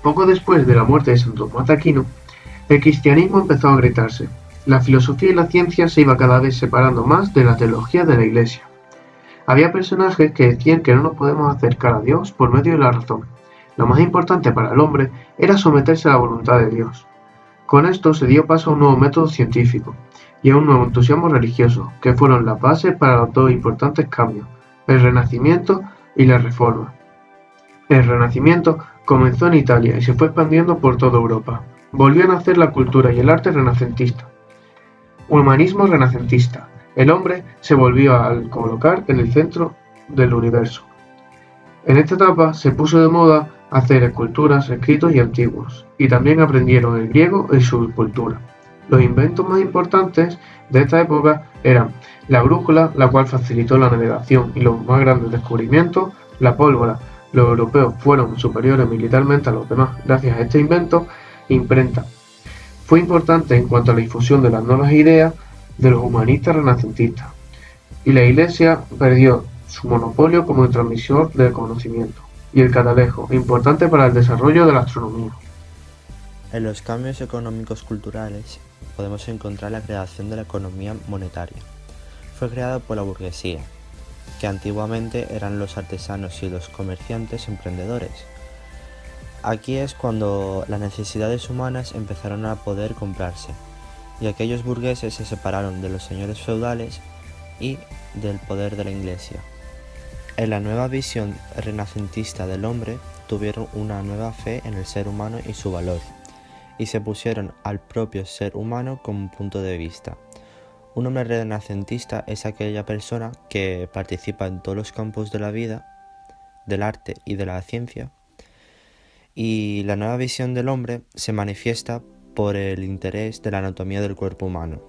Poco después de la muerte de Santo Tomás de Aquino, el cristianismo empezó a agrietarse. La filosofía y la ciencia se iba cada vez separando más de la teología de la Iglesia. Había personajes que decían que no nos podemos acercar a Dios por medio de la razón. Lo más importante para el hombre era someterse a la voluntad de Dios. Con esto se dio paso a un nuevo método científico y a un nuevo entusiasmo religioso, que fueron las bases para los dos importantes cambios, el Renacimiento y la Reforma. El Renacimiento comenzó en Italia y se fue expandiendo por toda Europa. Volvió a nacer la cultura y el arte renacentista. Humanismo renacentista. El hombre se volvió a colocar en el centro del universo. En esta etapa se puso de moda hacer esculturas, escritos y antiguos, y también aprendieron el griego y su cultura. Los inventos más importantes de esta época eran la brújula, la cual facilitó la navegación, y los más grandes descubrimientos, la pólvora. Los europeos fueron superiores militarmente a los demás gracias a este invento. Imprenta. Fue importante en cuanto a la difusión de las nuevas ideas de los humanistas renacentistas, y la Iglesia perdió su monopolio como transmisor del conocimiento, y el catalejo, importante para el desarrollo de la astronomía. En los cambios económicos culturales podemos encontrar la creación de la economía monetaria. Fue creada por la burguesía, que antiguamente eran los artesanos y los comerciantes emprendedores. Aquí es cuando las necesidades humanas empezaron a poder comprarse, y aquellos burgueses se separaron de los señores feudales y del poder de la Iglesia. En la nueva visión renacentista del hombre tuvieron una nueva fe en el ser humano y su valor, y se pusieron al propio ser humano como punto de vista. Un hombre renacentista es aquella persona que participa en todos los campos de la vida, del arte y de la ciencia, y la nueva visión del hombre se manifiesta por el interés de la anatomía del cuerpo humano.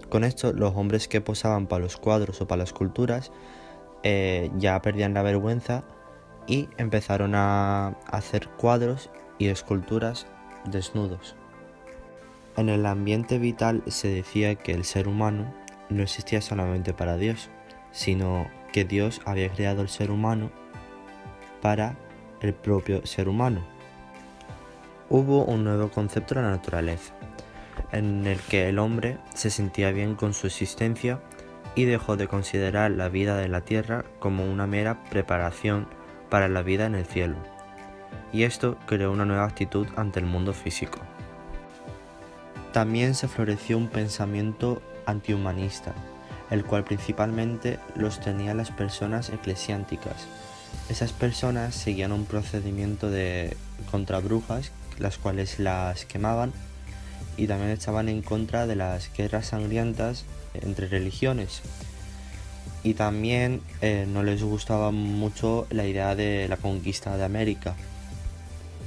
Con esto, los hombres que posaban para los cuadros o para las esculturas ya perdían la vergüenza y empezaron a hacer cuadros y esculturas desnudos. En el ambiente vital se decía que el ser humano no existía solamente para Dios, sino que Dios había creado el ser humano para el propio ser humano. Hubo un nuevo concepto de la naturaleza, en el que el hombre se sentía bien con su existencia y dejó de considerar la vida de la tierra como una mera preparación para la vida en el cielo. Y esto creó una nueva actitud ante el mundo físico. También se floreció un pensamiento antihumanista, el cual principalmente los tenían las personas eclesiásticas. Esas personas seguían un procedimiento contra brujas, las cuales las quemaban, y también estaban en contra de las guerras sangrientas entre religiones. Y también no les gustaba mucho la idea de la conquista de América.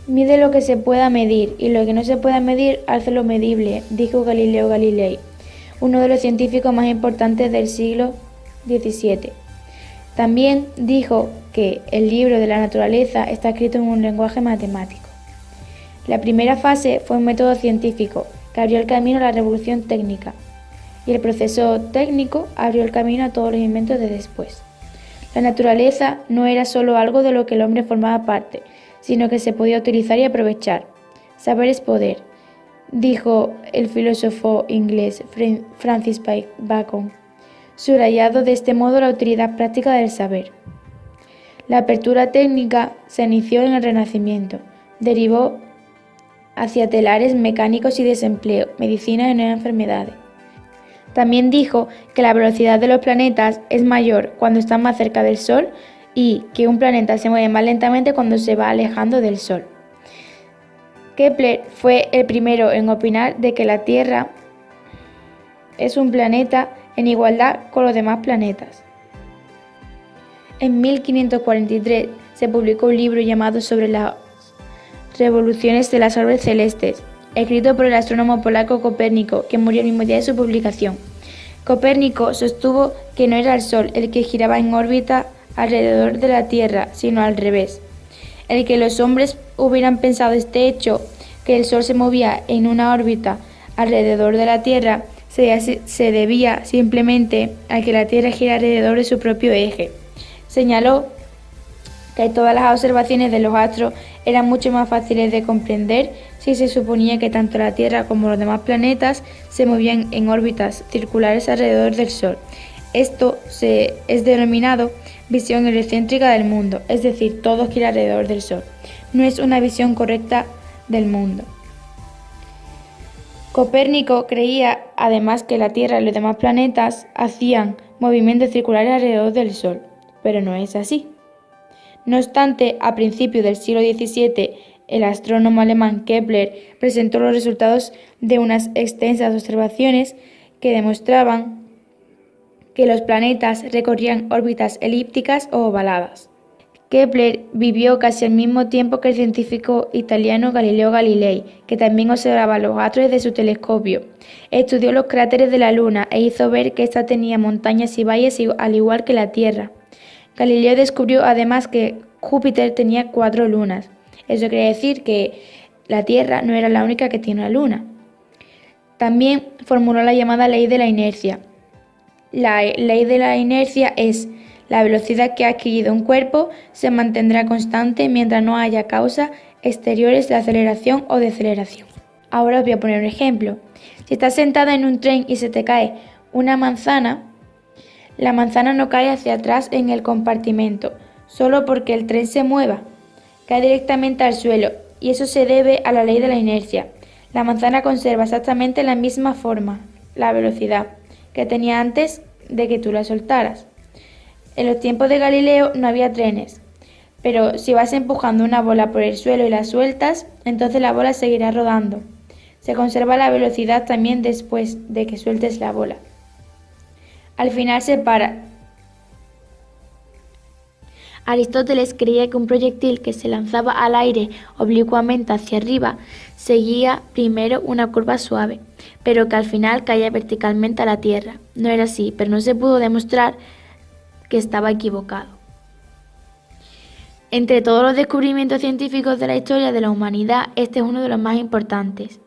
Mide lo que se pueda medir, y lo que no se pueda medir, alza lo medible, dijo Galileo Galilei, uno de los científicos más importantes del siglo XVII. También dijo que el libro de la naturaleza está escrito en un lenguaje matemático. La primera fase fue un método científico que abrió el camino a la revolución técnica, y el proceso técnico abrió el camino a todos los inventos de después. La naturaleza no era solo algo de lo que el hombre formaba parte, sino que se podía utilizar y aprovechar. Saber es poder, dijo el filósofo inglés Francis Bacon, subrayado de este modo la utilidad práctica del saber. La apertura técnica se inició en el Renacimiento, derivó hacia telares mecánicos y desempleo, medicina y nuevas enfermedades. También dijo que la velocidad de los planetas es mayor cuando están más cerca del Sol y que un planeta se mueve más lentamente cuando se va alejando del Sol. Kepler fue el primero en opinar de que la Tierra es un planeta en igualdad con los demás planetas. En 1543 se publicó un libro llamado Sobre las revoluciones de las orbes celestes, escrito por el astrónomo polaco Copérnico, que murió el mismo día de su publicación. Copérnico sostuvo que no era el Sol el que giraba en órbita alrededor de la Tierra, sino al revés. El que los hombres hubieran pensado este hecho, que el Sol se movía en una órbita alrededor de la Tierra, se debía simplemente a que la Tierra gira alrededor de su propio eje. Señaló que todas las observaciones de los astros eran mucho más fáciles de comprender si se suponía que tanto la Tierra como los demás planetas se movían en órbitas circulares alrededor del Sol. Esto es denominado visión heliocéntrica del mundo, es decir, todo gira alrededor del Sol. No es una visión correcta del mundo. Copérnico creía además que la Tierra y los demás planetas hacían movimientos circulares alrededor del Sol, pero no es así. No obstante, a principios del siglo XVII, el astrónomo alemán Kepler presentó los resultados de unas extensas observaciones que demostraban que los planetas recorrían órbitas elípticas o ovaladas. Kepler vivió casi al mismo tiempo que el científico italiano Galileo Galilei, que también observaba los astros desde su telescopio. Estudió los cráteres de la Luna e hizo ver que ésta tenía montañas y valles al igual que la Tierra. Galileo descubrió además que Júpiter tenía 4 lunas. Eso quiere decir que la Tierra no era la única que tiene una luna. También formuló la llamada ley de la inercia. La ley de la inercia es: la velocidad que ha adquirido un cuerpo se mantendrá constante mientras no haya causas exteriores de aceleración o deceleración. Ahora os voy a poner un ejemplo. Si estás sentada en un tren y se te cae una manzana, la manzana no cae hacia atrás en el compartimento, solo porque el tren se mueva. Cae directamente al suelo, y eso se debe a la ley de la inercia. La manzana conserva exactamente la misma forma, la velocidad, que tenía antes de que tú la soltaras. En los tiempos de Galileo no había trenes, pero si vas empujando una bola por el suelo y la sueltas, entonces la bola seguirá rodando. Se conserva la velocidad también después de que sueltes la bola. Al final se para. Aristóteles creía que un proyectil que se lanzaba al aire oblicuamente hacia arriba seguía primero una curva suave, pero que al final caía verticalmente a la tierra. No era así, pero no se pudo demostrar que estaba equivocado. Entre todos los descubrimientos científicos de la historia de la humanidad, este es uno de los más importantes.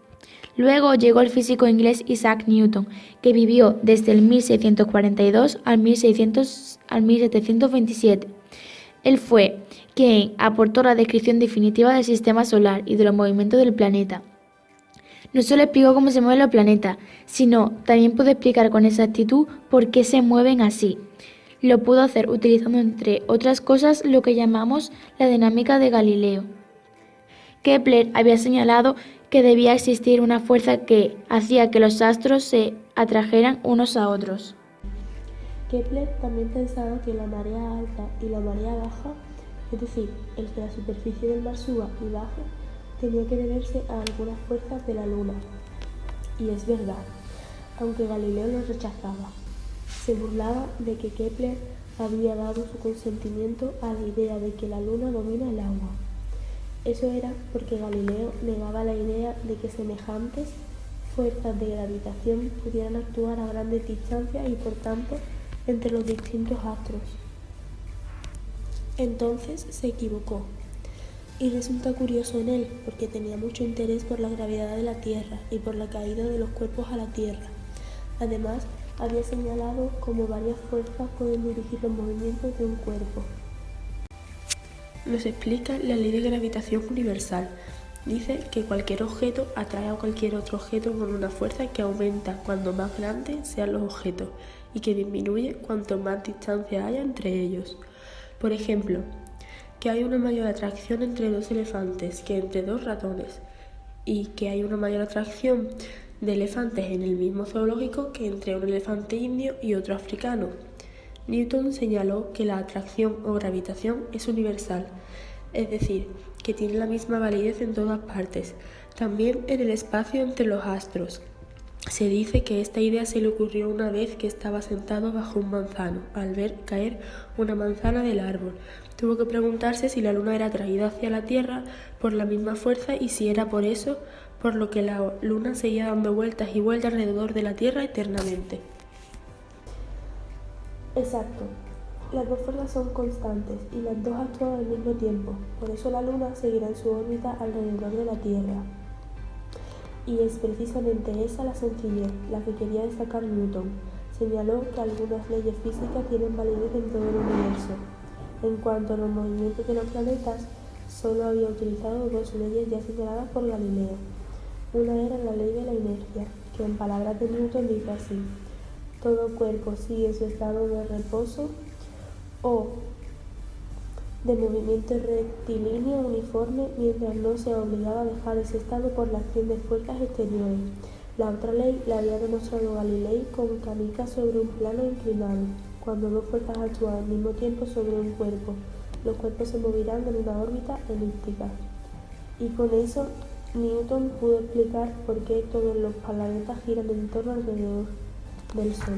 Luego llegó el físico inglés Isaac Newton, que vivió desde el 1642 al 1727. Él fue quien aportó la descripción definitiva del sistema solar y de los movimientos del planeta. No solo explicó cómo se mueven los planetas, sino también pudo explicar con exactitud por qué se mueven así. Lo pudo hacer utilizando, entre otras cosas, lo que llamamos la dinámica de Galileo. Kepler había señalado que debía existir una fuerza que hacía que los astros se atrajeran unos a otros. Kepler también pensaba que la marea alta y la marea baja, es decir, el que la superficie del mar suba y baje, tenía que deberse a algunas fuerzas de la Luna. Y es verdad, aunque Galileo lo rechazaba. Se burlaba de que Kepler había dado su consentimiento a la idea de que la Luna domina el agua. Eso era porque Galileo negaba la idea de que semejantes fuerzas de gravitación pudieran actuar a grandes distancias y por tanto entre los distintos astros. Entonces se equivocó. Y resulta curioso en él porque tenía mucho interés por la gravedad de la Tierra y por la caída de los cuerpos a la Tierra. Además, había señalado cómo varias fuerzas pueden dirigir los movimientos de un cuerpo. Nos explica la ley de gravitación universal. Dice que cualquier objeto atrae a cualquier otro objeto con una fuerza que aumenta cuanto más grandes sean los objetos y que disminuye cuanto más distancia haya entre ellos. Por ejemplo, que hay una mayor atracción entre 2 elefantes que entre 2 ratones y que hay una mayor atracción de elefantes en el mismo zoológico que entre un elefante indio y otro africano. Newton señaló que la atracción o gravitación es universal, es decir, que tiene la misma validez en todas partes, también en el espacio entre los astros. Se dice que esta idea se le ocurrió una vez que estaba sentado bajo un manzano, al ver caer una manzana del árbol. Tuvo que preguntarse si la luna era atraída hacia la Tierra por la misma fuerza y si era por eso por lo que la luna seguía dando vueltas y vueltas alrededor de la Tierra eternamente. Exacto. Las dos fuerzas son constantes y las dos actúan al mismo tiempo, por eso la Luna seguirá en su órbita alrededor de la Tierra. Y es precisamente esa la sencillez, la que quería destacar Newton. Señaló que algunas leyes físicas tienen validez en todo el universo. En cuanto a los movimientos de los planetas, solo había utilizado dos leyes ya señaladas por Galileo. Una era la ley de la inercia, que en palabras de Newton dice así: todo cuerpo sigue su estado de reposo o de movimiento rectilíneo uniforme mientras no sea obligado a dejar ese estado por la acción de fuerzas exteriores. La otra ley la había demostrado Galilei con canicas sobre un plano inclinado. Cuando dos fuerzas actúan al mismo tiempo sobre un cuerpo, los cuerpos se moverán en una órbita elíptica. Y con eso, Newton pudo explicar por qué todos los planetas giran en torno alrededor del Sol.